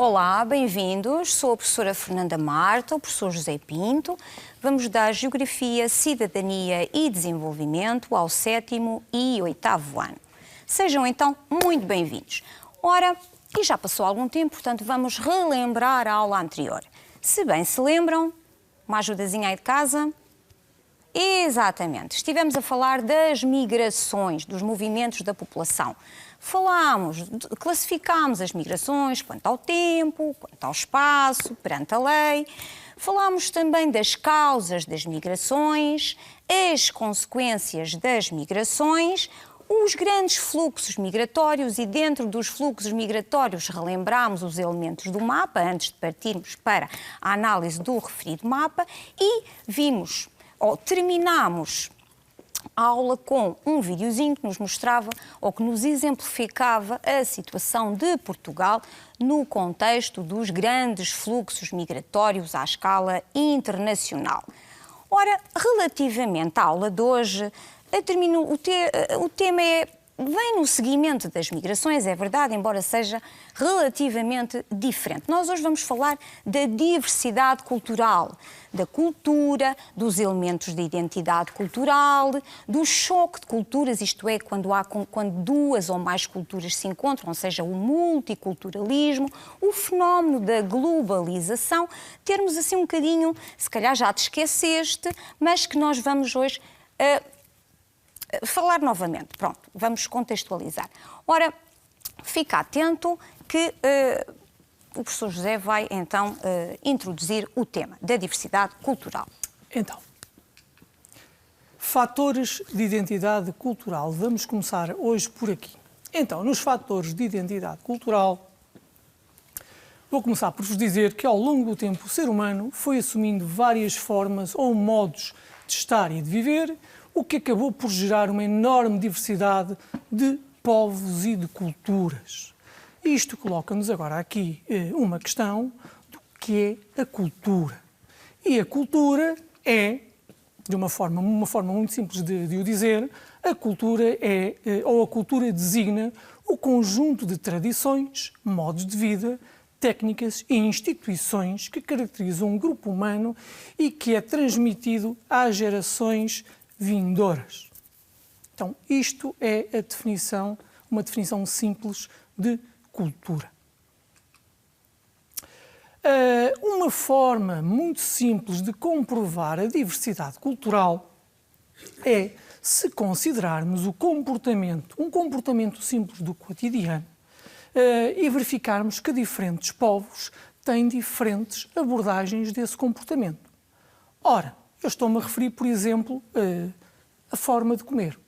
Olá, bem-vindos. Sou a professora Fernanda Marta, o professor José Pinto. Vamos dar Geografia, Cidadania e Desenvolvimento ao 7º e 8º ano. Sejam então muito bem-vindos. Ora, e já passou algum tempo, portanto vamos relembrar a aula anterior. Se bem se lembram, uma ajudazinha aí de casa? Exatamente. Estivemos a falar das migrações, dos movimentos da população. Classificámos as migrações quanto ao tempo, quanto ao espaço, perante a lei. Falámos também das causas das migrações, as consequências das migrações, os grandes fluxos migratórios e dentro dos fluxos migratórios relembrámos os elementos do mapa antes de partirmos para a análise do referido mapa e terminámos a aula com um videozinho que nos mostrava ou que nos exemplificava a situação de Portugal no contexto dos grandes fluxos migratórios à escala internacional. Ora, relativamente à aula de hoje, o tema vem no seguimento das migrações, é verdade, embora seja relativamente diferente. Nós hoje vamos falar da diversidade cultural, da cultura, dos elementos de identidade cultural, do choque de culturas, isto é, quando duas ou mais culturas se encontram, ou seja, o multiculturalismo, o fenómeno da globalização, termos assim um bocadinho, se calhar já te esqueceste, mas que nós vamos hoje falar novamente. Pronto, vamos contextualizar. Ora, fica atento que o professor José vai então introduzir o tema da diversidade cultural. Então, fatores de identidade cultural. Vamos começar hoje por aqui. Então, nos fatores de identidade cultural, vou começar por vos dizer que ao longo do tempo o ser humano foi assumindo várias formas ou modos de estar e de viver, o que acabou por gerar uma enorme diversidade de povos e de culturas. Isto coloca-nos agora aqui uma questão do que é a cultura. E a cultura é, de uma forma muito simples de o dizer, a cultura ou a cultura designa o conjunto de tradições, modos de vida, técnicas e instituições que caracterizam um grupo humano e que é transmitido às gerações vindouras. Então, isto é uma definição simples de cultura. Uma forma muito simples de comprovar a diversidade cultural é se considerarmos um comportamento simples do cotidiano e verificarmos que diferentes povos têm diferentes abordagens desse comportamento. Ora, eu estou-me a referir, por exemplo, à forma de comer.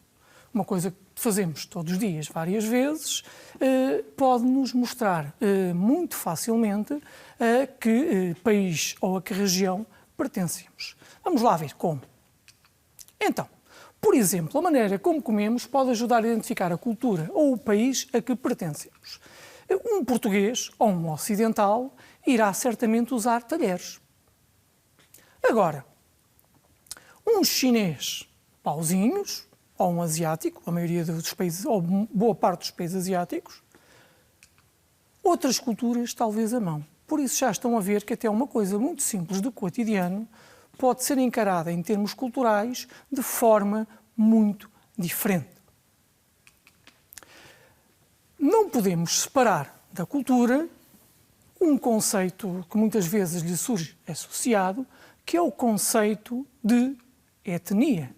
Uma coisa que fazemos todos os dias, várias vezes, pode-nos mostrar muito facilmente a que país ou a que região pertencemos. Vamos lá ver como. Então, por exemplo, a maneira como comemos pode ajudar a identificar a cultura ou o país a que pertencemos. Um português ou um ocidental irá certamente usar talheres. Agora, um chinês, pauzinhos, ou um asiático, a maioria dos países, ou boa parte dos países asiáticos, outras culturas talvez a mão. Por isso já estão a ver que até uma coisa muito simples do cotidiano pode ser encarada em termos culturais de forma muito diferente. Não podemos separar da cultura um conceito que muitas vezes lhe surge associado, que é o conceito de etnia.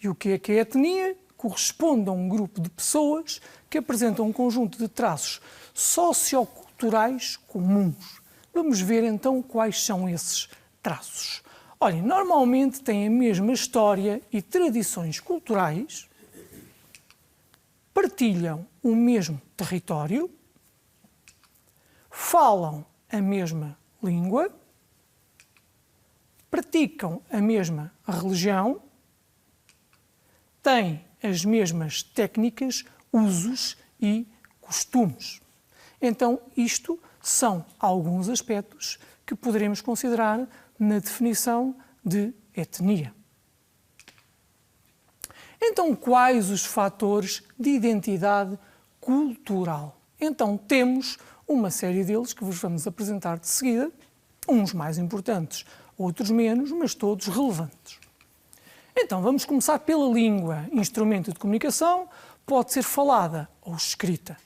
E o que é etnia? Corresponde a um grupo de pessoas que apresentam um conjunto de traços socioculturais comuns. Vamos ver então quais são esses traços. Olhem, normalmente têm a mesma história e tradições culturais, partilham o mesmo território, falam a mesma língua, praticam a mesma religião, têm as mesmas técnicas, usos e costumes. Então, isto são alguns aspectos que poderemos considerar na definição de etnia. Então, quais os fatores de identidade cultural? Então temos uma série deles que vos vamos apresentar de seguida, uns mais importantes, outros menos, mas todos relevantes. Então vamos começar pela língua, instrumento de comunicação, pode ser falada ou escrita.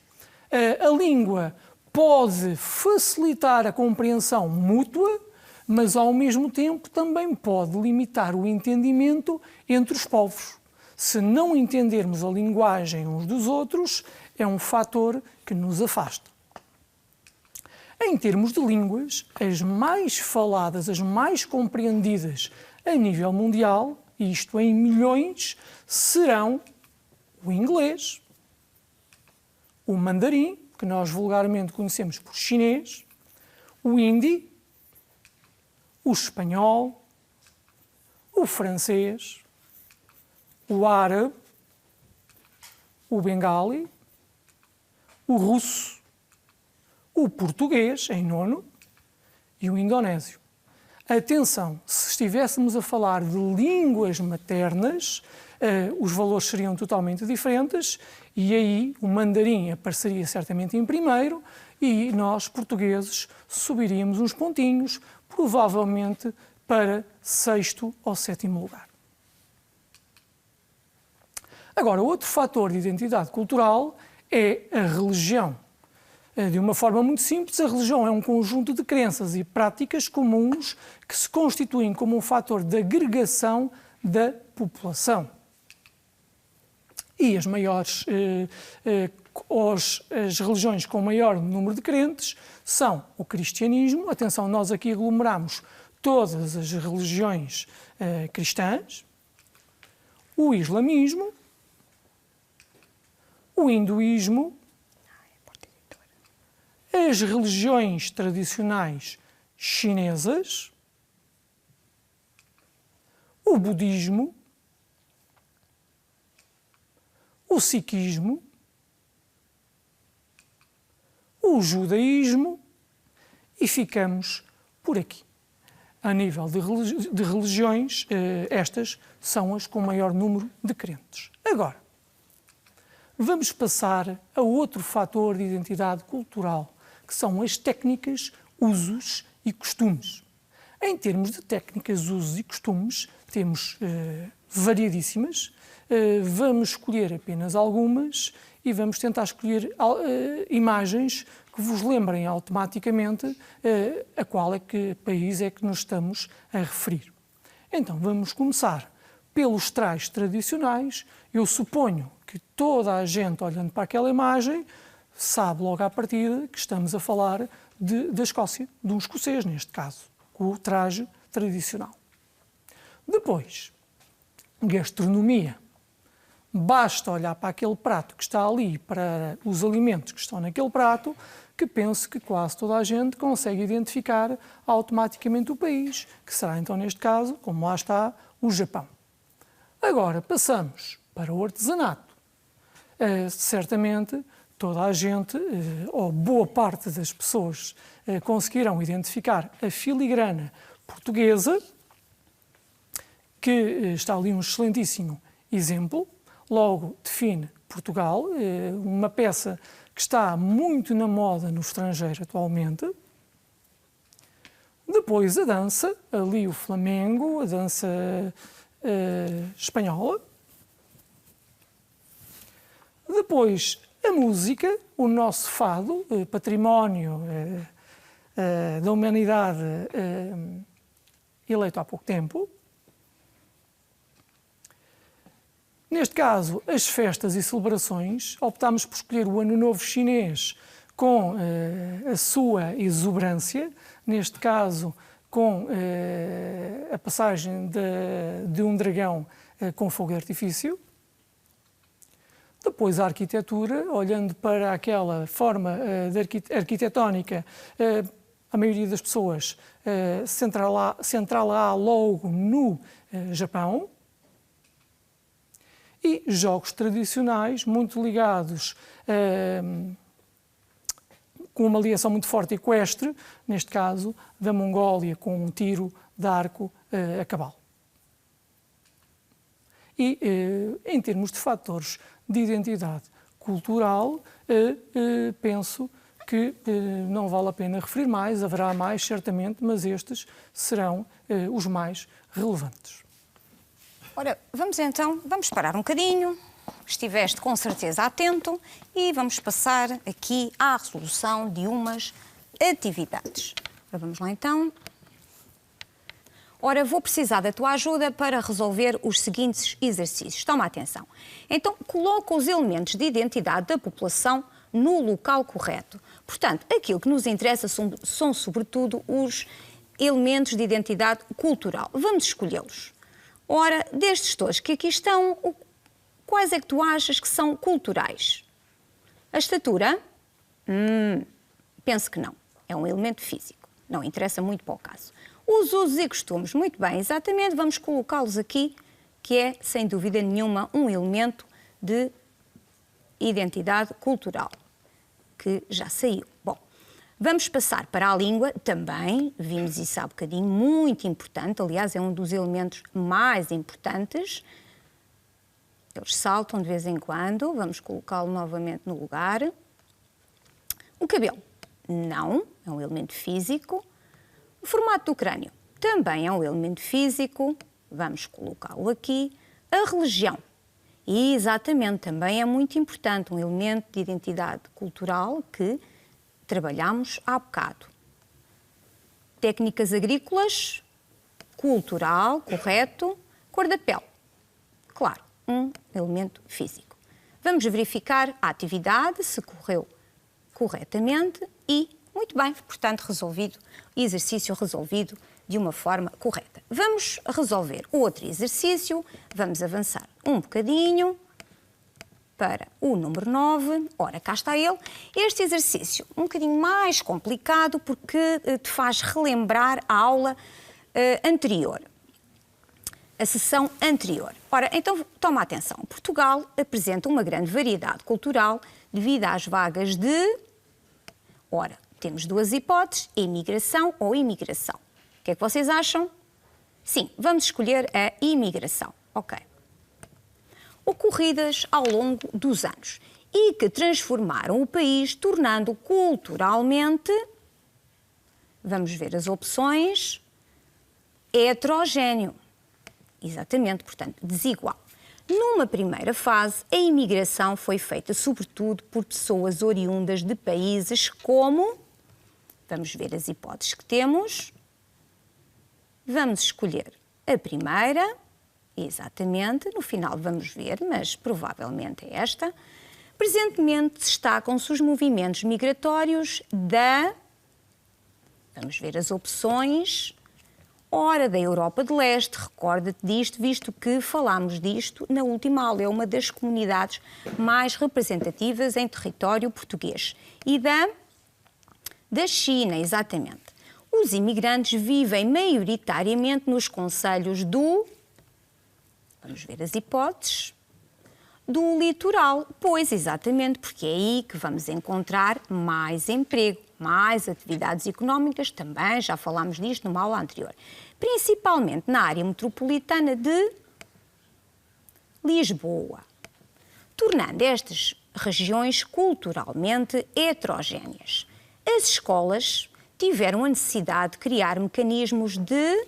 A língua pode facilitar a compreensão mútua, mas ao mesmo tempo também pode limitar o entendimento entre os povos. Se não entendermos a linguagem uns dos outros, é um fator que nos afasta. Em termos de línguas, as mais faladas, as mais compreendidas a nível mundial, isto em milhões, serão o inglês, o mandarim, que nós vulgarmente conhecemos por chinês, o hindi, o espanhol, o francês, o árabe, o bengali, o russo, o português, em nono, e o indonésio. Atenção, se estivéssemos a falar de línguas maternas, os valores seriam totalmente diferentes e aí o mandarim apareceria certamente em primeiro e nós, portugueses, subiríamos uns pontinhos, provavelmente para sexto ou sétimo lugar. Agora, outro fator de identidade cultural é a religião. De uma forma muito simples, a religião é um conjunto de crenças e práticas comuns que se constituem como um fator de agregação da população. E as religiões com maior número de crentes são o cristianismo. Atenção, nós aqui aglomeramos todas as religiões cristãs, o islamismo, o hinduísmo, as religiões tradicionais chinesas, o budismo, o sikhismo, o judaísmo e ficamos por aqui. A nível de religiões, estas são as com maior número de crentes. Agora, vamos passar a outro fator de identidade cultural, que são as técnicas, usos e costumes. Em termos de técnicas, usos e costumes, temos variadíssimas. Vamos escolher apenas algumas e vamos tentar escolher imagens que vos lembrem automaticamente a qual país é que nos estamos a referir. Então, vamos começar pelos trajes tradicionais. Eu suponho que toda a gente, olhando para aquela imagem, sabe logo à partida que estamos a falar da Escócia, de um escocês, neste caso, com o traje tradicional. Depois, gastronomia. Basta olhar para aquele prato que está ali, para os alimentos que estão naquele prato, que penso que quase toda a gente consegue identificar automaticamente o país, que será então, neste caso, como lá está, o Japão. Agora, passamos para o artesanato. Certamente, toda a gente, ou boa parte das pessoas, conseguirão identificar a filigrana portuguesa, que está ali um excelentíssimo exemplo, logo define Portugal, uma peça que está muito na moda no estrangeiro atualmente. Depois a dança, ali o flamengo, a dança espanhola. Depois a música, o nosso fado, património da humanidade eleito há pouco tempo. Neste caso, as festas e celebrações, optámos por escolher o Ano Novo Chinês com a sua exuberância, neste caso com a passagem de um dragão com fogo de artifício. Depois a arquitetura, olhando para aquela forma arquitetónica, a maioria das pessoas centrá-la logo no Japão. E jogos tradicionais, muito ligados com uma ligação muito forte equestre, neste caso da Mongólia, com um tiro de arco a cavalo. E em termos de fatores de identidade cultural, penso que não vale a pena referir mais, haverá mais certamente, mas estes serão os mais relevantes. Ora, vamos parar um bocadinho, estiveste com certeza atento e vamos passar aqui à resolução de umas atividades. Ora, vamos lá então. Ora, vou precisar da tua ajuda para resolver os seguintes exercícios. Toma atenção. Então, coloca os elementos de identidade da população no local correto. Portanto, aquilo que nos interessa são sobretudo os elementos de identidade cultural. Vamos escolhê-los. Ora, destes todos que aqui estão, quais é que tu achas que são culturais? A estatura? Penso que não. É um elemento físico. Não interessa muito para o caso. Os usos e costumes, muito bem, exatamente, vamos colocá-los aqui, que é, sem dúvida nenhuma, um elemento de identidade cultural, que já saiu. Bom, vamos passar para a língua, também, vimos isso há bocadinho, muito importante, aliás, é um dos elementos mais importantes. Eles saltam de vez em quando, vamos colocá-lo novamente no lugar. O cabelo, não, é um elemento físico. O formato do crânio também é um elemento físico, vamos colocá-lo aqui. A religião, e exatamente, também é muito importante, um elemento de identidade cultural que trabalhamos há bocado. Técnicas agrícolas, cultural, correto. Cor da pele, claro, um elemento físico. Vamos verificar a atividade, se correu corretamente e, muito bem, portanto, resolvido, exercício resolvido de uma forma correta. Vamos resolver outro exercício, vamos avançar um bocadinho para o número 9. Ora, cá está ele. Este exercício um bocadinho mais complicado porque te faz relembrar a aula anterior, a sessão anterior. Ora, então toma atenção. Portugal apresenta uma grande variedade cultural devido às vagas de... Ora, temos duas hipóteses, imigração ou imigração. O que é que vocês acham? Sim, vamos escolher a imigração. Ok. Ocorridas ao longo dos anos e que transformaram o país, tornando culturalmente, vamos ver as opções, heterogéneo. Exatamente, portanto, desigual. Numa primeira fase, a imigração foi feita sobretudo por pessoas oriundas de países como... Vamos ver as hipóteses que temos. Vamos escolher a primeira, exatamente, no final vamos ver, mas provavelmente é esta. Presentemente destacam-se os movimentos migratórios da... Vamos ver as opções. Ora, da Europa de Leste, recorda-te disto, visto que falámos disto na última aula, é uma das comunidades mais representativas em território português. E da China, exatamente. Os imigrantes vivem maioritariamente nos concelhos do... Vamos ver as hipóteses. Do litoral. Pois, exatamente, porque é aí que vamos encontrar mais emprego, mais atividades económicas, também já falámos disto numa aula anterior. Principalmente na área metropolitana de Lisboa, tornando estas regiões culturalmente heterogéneas. As escolas tiveram a necessidade de criar mecanismos de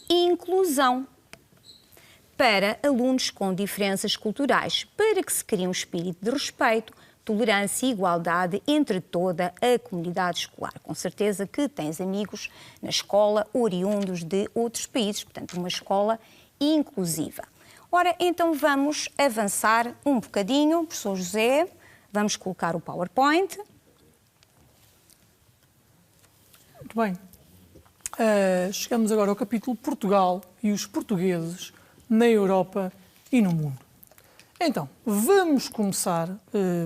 inclusão para alunos com diferenças culturais, para que se crie um espírito de respeito, tolerância e igualdade entre toda a comunidade escolar. Com certeza que tens amigos na escola oriundos de outros países, portanto, uma escola inclusiva. Ora, então vamos avançar um bocadinho, professor José, vamos colocar o PowerPoint. Muito bem. Chegamos agora ao capítulo Portugal e os portugueses na Europa e no mundo. Então, vamos começar,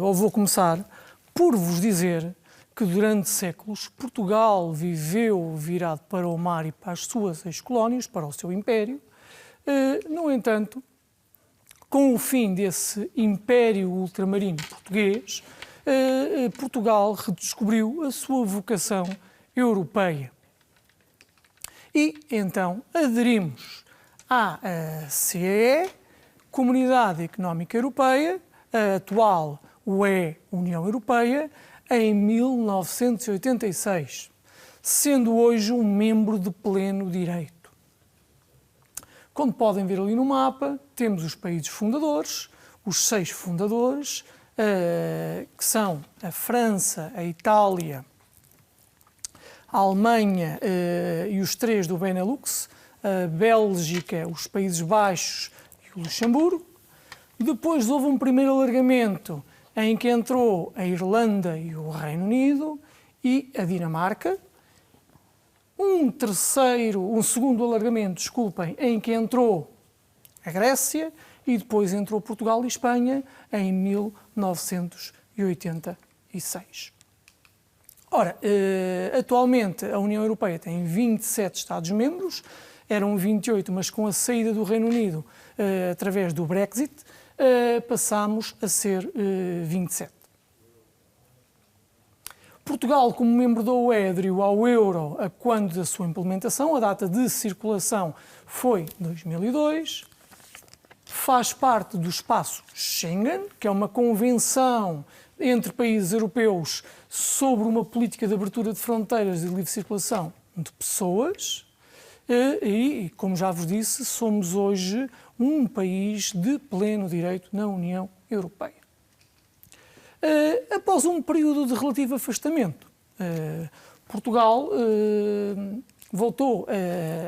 ou vou começar, por vos dizer que durante séculos Portugal viveu virado para o mar e para as suas ex-colónias, para o seu império. No entanto, com o fim desse império ultramarino português, Portugal redescobriu a sua vocação europeia. E então aderimos à CEE Comunidade Económica Europeia, a atual UE, União Europeia, em 1986, sendo hoje um membro de pleno direito. Como podem ver ali no mapa, temos os países fundadores, os 6 fundadores, que são a França, a Itália, a Alemanha e os 3 do Benelux, a Bélgica, os Países Baixos e o Luxemburgo. Depois houve um primeiro alargamento em que entrou a Irlanda e o Reino Unido e a Dinamarca. Um segundo alargamento, desculpem, em que entrou a Grécia e depois entrou Portugal e Espanha em 1986. Ora, atualmente a União Europeia tem 27 Estados-membros, eram 28, mas com a saída do Reino Unido através do Brexit, passamos a ser 27. Portugal, como membro da UE, aderiu ao euro a quando da sua implementação, a data de circulação foi 2002, faz parte do espaço Schengen, que é uma convenção entre países europeus sobre uma política de abertura de fronteiras e de livre circulação de pessoas e, como já vos disse, somos hoje um país de pleno direito na União Europeia. Após um período de relativo afastamento, Portugal voltou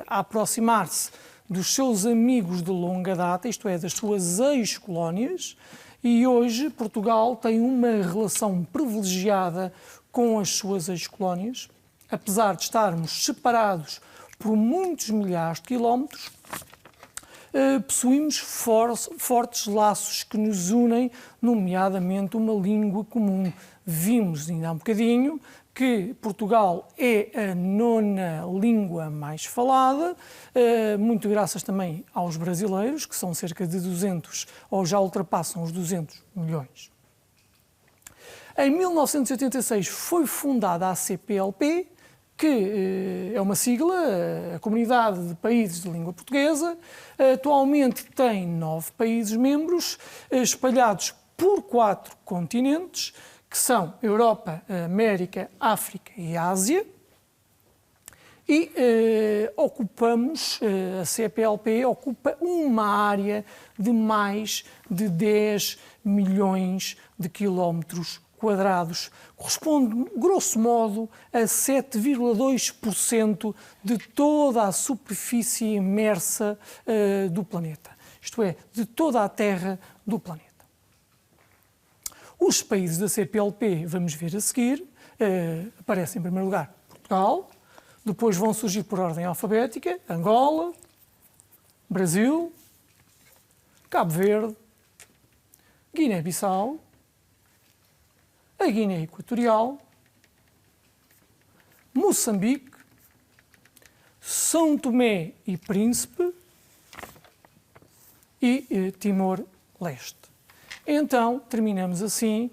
a aproximar-se dos seus amigos de longa data, isto é, das suas ex-colónias, e hoje Portugal tem uma relação privilegiada com as suas ex-colónias, apesar de estarmos separados por muitos milhares de quilómetros, possuímos fortes laços que nos unem, nomeadamente uma língua comum. Vimos ainda há um bocadinho que Portugal é a 9ª língua mais falada, muito graças também aos brasileiros, que são cerca de 200, ou já ultrapassam os 200 milhões. Em 1986 foi fundada a CPLP, que é uma sigla, a Comunidade de Países de Língua Portuguesa. Atualmente tem 9 países membros, espalhados por 4 continentes, que são Europa, América, África e Ásia. E a CPLP ocupa uma área de mais de 10 milhões de quilómetros quadrados, corresponde, grosso modo, a 7,2% de toda a superfície imersa do planeta, isto é, de toda a Terra do planeta. Os países da CPLP, vamos ver a seguir, aparecem em primeiro lugar Portugal, depois vão surgir por ordem alfabética Angola, Brasil, Cabo Verde, Guiné-Bissau, a Guiné Equatorial, Moçambique, São Tomé e Príncipe e Timor-Leste. Então, terminamos assim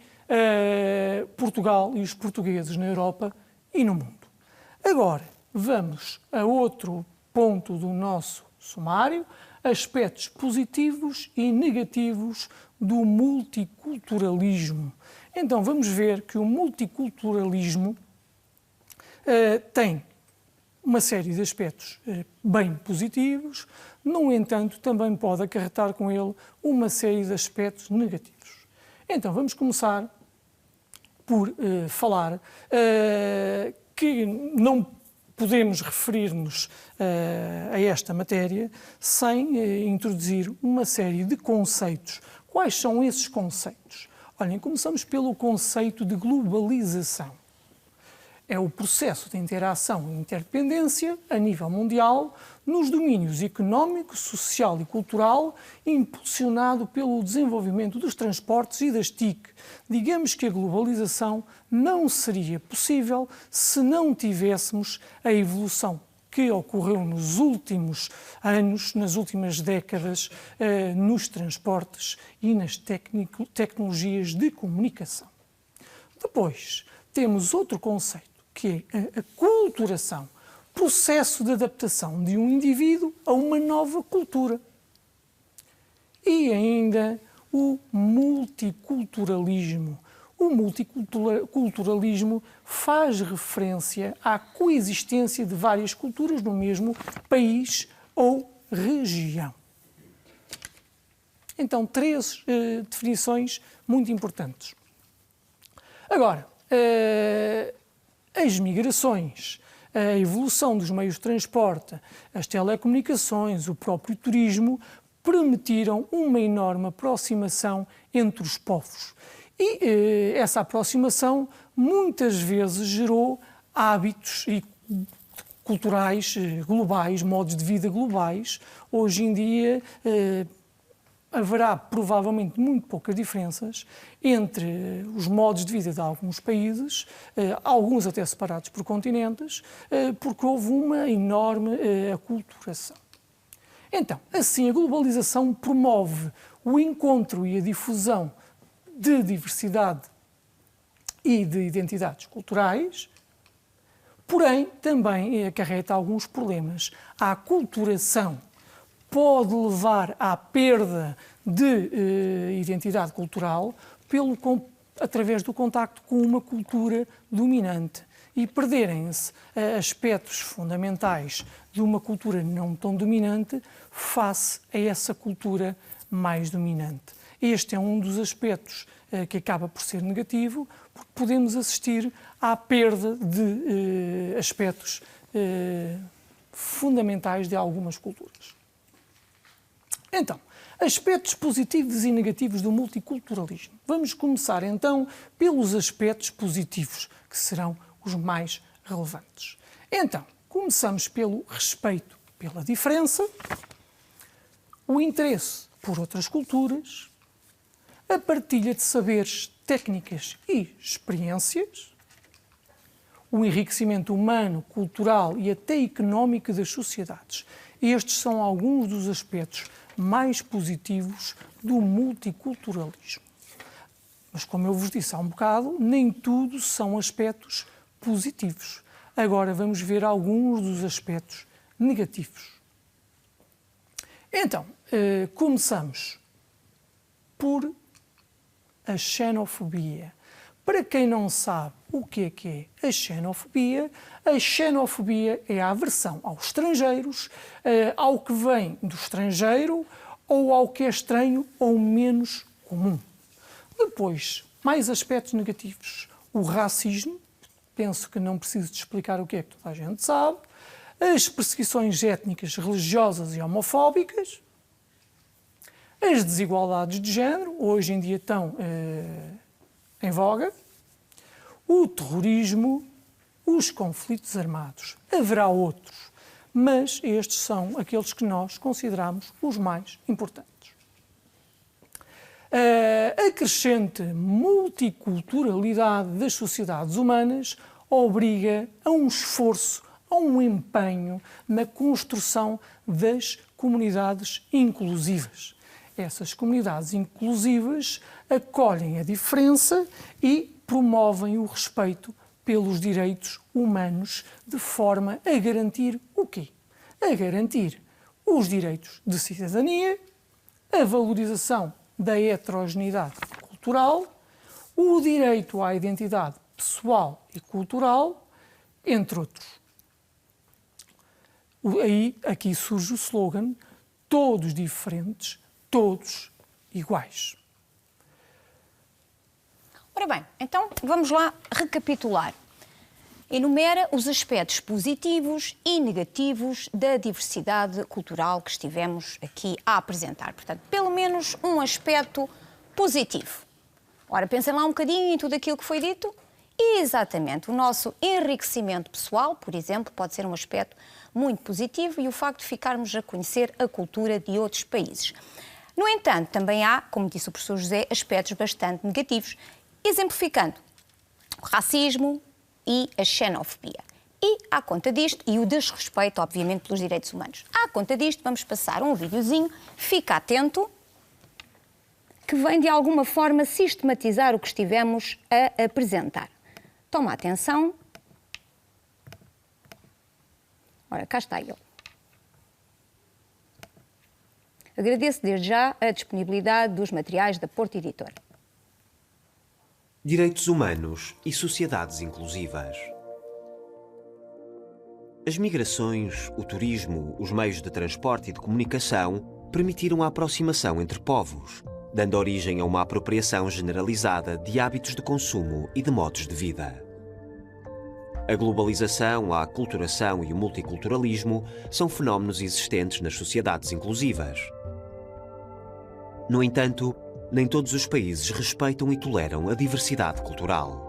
Portugal e os portugueses na Europa e no mundo. Agora, vamos a outro ponto do nosso sumário, aspectos positivos e negativos do multiculturalismo. Então, vamos ver que o multiculturalismo tem uma série de aspectos bem positivos, no entanto, também pode acarretar com ele uma série de aspectos negativos. Então, vamos começar por falar que não podemos referir-nos a esta matéria sem introduzir uma série de conceitos. Quais são esses conceitos? Olhem, começamos pelo conceito de globalização. É o processo de interação e interdependência a nível mundial nos domínios económico, social e cultural, impulsionado pelo desenvolvimento dos transportes e das TIC. Digamos que a globalização não seria possível se não tivéssemos a evolução que ocorreu nos últimos anos, nas últimas décadas, nos transportes e nas tecnologias de comunicação. Depois, temos outro conceito, que é a aculturação, processo de adaptação de um indivíduo a uma nova cultura. E e ainda o multiculturalismo. O multiculturalismo faz referência à coexistência de várias culturas no mesmo país ou região. Então, 3 definições muito importantes. Agora, as migrações, a evolução dos meios de transporte, as telecomunicações, o próprio turismo, permitiram uma enorme aproximação entre os povos. E essa aproximação muitas vezes gerou hábitos culturais globais, modos de vida globais. Hoje em dia haverá provavelmente muito poucas diferenças entre os modos de vida de alguns países, alguns até separados por continentes, porque houve uma enorme aculturação. Então, assim, a globalização promove o encontro e a difusão de diversidade e de identidades culturais, porém também acarreta alguns problemas. A aculturação pode levar à perda de identidade cultural através do contacto com uma cultura dominante e perderem-se aspectos fundamentais de uma cultura não tão dominante face a essa cultura mais dominante. Este é um dos aspectos que acaba por ser negativo, porque podemos assistir à perda de aspectos fundamentais de algumas culturas. Então, aspectos positivos e negativos do multiculturalismo. Vamos começar então pelos aspectos positivos, que serão os mais relevantes. Então, começamos pelo respeito pela diferença, o interesse por outras culturas, a partilha de saberes, técnicas e experiências, o enriquecimento humano, cultural e até económico das sociedades. Estes são alguns dos aspectos mais positivos do multiculturalismo. Mas, como eu vos disse há um bocado, nem tudo são aspectos positivos. Agora vamos ver alguns dos aspectos negativos. Então, começamos por a xenofobia. Para quem não sabe o que é a xenofobia é a aversão aos estrangeiros, ao que vem do estrangeiro ou ao que é estranho ou menos comum. Depois, mais aspectos negativos. O racismo, penso que não preciso de explicar o que é que toda a gente sabe. As perseguições étnicas, religiosas e homofóbicas. As desigualdades de género, hoje em dia estão em voga. O terrorismo, os conflitos armados. Haverá outros, mas estes são aqueles que nós consideramos os mais importantes. A crescente multiculturalidade das sociedades humanas obriga a um esforço, a um empenho na construção das comunidades inclusivas. Essas comunidades inclusivas acolhem a diferença e promovem o respeito pelos direitos humanos de forma a garantir o quê? A garantir os direitos de cidadania, a valorização da heterogeneidade cultural, o direito à identidade pessoal e cultural, entre outros. Aqui surge o slogan: todos diferentes, todos iguais. Ora bem, então vamos lá recapitular. Enumera os aspectos positivos e negativos da diversidade cultural que estivemos aqui a apresentar. Portanto, pelo menos um aspecto positivo. Ora, pensem lá um bocadinho em tudo aquilo que foi dito. E exatamente, o nosso enriquecimento pessoal, por exemplo, pode ser um aspecto muito positivo e o facto de ficarmos a conhecer a cultura de outros países. No entanto, também há, como disse o professor José, aspectos bastante negativos, exemplificando o racismo e a xenofobia. E, à conta disto, e o desrespeito, obviamente, pelos direitos humanos. À conta disto, vamos passar um videozinho, fica atento, que vem de alguma forma sistematizar o que estivemos a apresentar. Toma atenção. Ora, cá está ele. Agradeço desde já a disponibilidade dos materiais da Porto Editora. Direitos humanos e sociedades inclusivas. As migrações, o turismo, os meios de transporte e de comunicação permitiram a aproximação entre povos, dando origem a uma apropriação generalizada de hábitos de consumo e de modos de vida. A globalização, a aculturação e o multiculturalismo são fenómenos existentes nas sociedades inclusivas. No entanto, nem todos os países respeitam e toleram a diversidade cultural.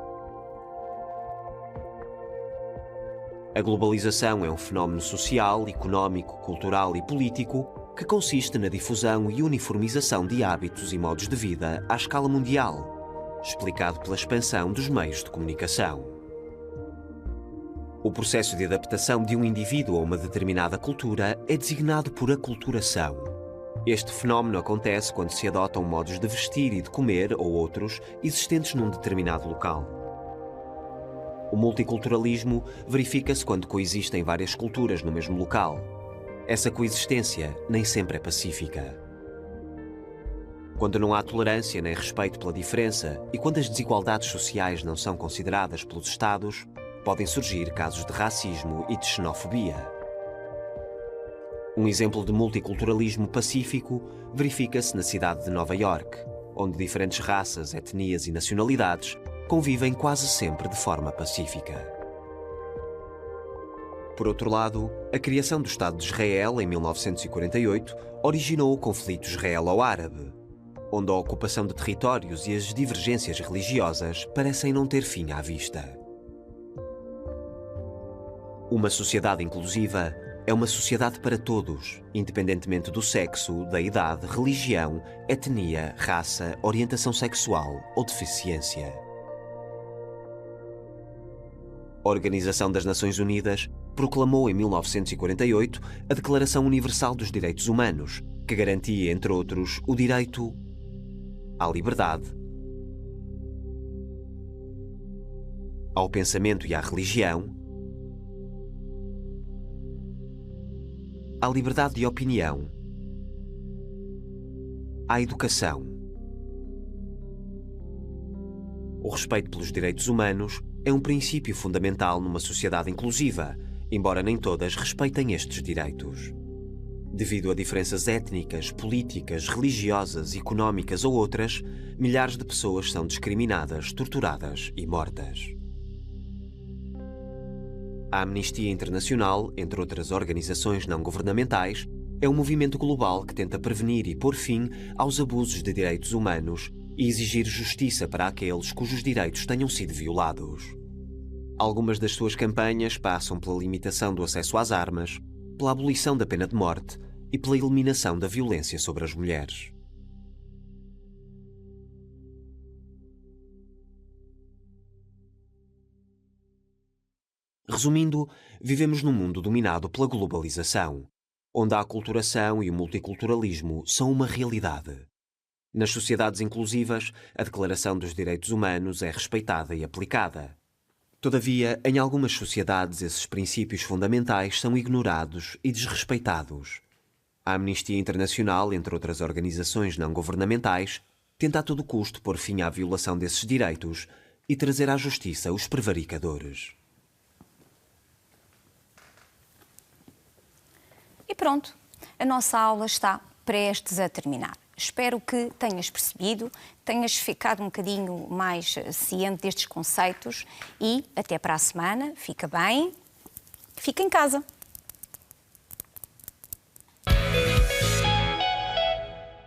A globalização é um fenómeno social, económico, cultural e político que consiste na difusão e uniformização de hábitos e modos de vida à escala mundial, explicado pela expansão dos meios de comunicação. O processo de adaptação de um indivíduo a uma determinada cultura é designado por aculturação. Este fenómeno acontece quando se adotam modos de vestir e de comer ou outros existentes num determinado local. O multiculturalismo verifica-se quando coexistem várias culturas no mesmo local. Essa coexistência nem sempre é pacífica. Quando não há tolerância nem respeito pela diferença e quando as desigualdades sociais não são consideradas pelos Estados, podem surgir casos de racismo e de xenofobia. Um exemplo de multiculturalismo pacífico verifica-se na cidade de Nova Iorque, onde diferentes raças, etnias e nacionalidades convivem quase sempre de forma pacífica. Por outro lado, a criação do Estado de Israel em 1948 originou o conflito israelo-árabe, onde a ocupação de territórios e as divergências religiosas parecem não ter fim à vista. Uma sociedade inclusiva é uma sociedade para todos, independentemente do sexo, da idade, religião, etnia, raça, orientação sexual ou deficiência. A Organização das Nações Unidas proclamou em 1948 a Declaração Universal dos Direitos Humanos, que garantia, entre outros, o direito à liberdade, ao pensamento e à religião, à liberdade de opinião, à educação. O respeito pelos direitos humanos é um princípio fundamental numa sociedade inclusiva, embora nem todas respeitem estes direitos. Devido a diferenças étnicas, políticas, religiosas, económicas ou outras, milhares de pessoas são discriminadas, torturadas e mortas. A Amnistia Internacional, entre outras organizações não governamentais, é um movimento global que tenta prevenir e pôr fim aos abusos de direitos humanos e exigir justiça para aqueles cujos direitos tenham sido violados. Algumas das suas campanhas passam pela limitação do acesso às armas, pela abolição da pena de morte e pela eliminação da violência sobre as mulheres. Resumindo, vivemos num mundo dominado pela globalização, onde a aculturação e o multiculturalismo são uma realidade. Nas sociedades inclusivas, a Declaração dos Direitos Humanos é respeitada e aplicada. Todavia, em algumas sociedades, esses princípios fundamentais são ignorados e desrespeitados. A Amnistia Internacional, entre outras organizações não governamentais, tenta a todo custo pôr fim à violação desses direitos e trazer à justiça os prevaricadores. E pronto, a nossa aula está prestes a terminar. Espero que tenhas percebido, tenhas ficado um bocadinho mais ciente destes conceitos e até para a semana. Fica bem, fica em casa.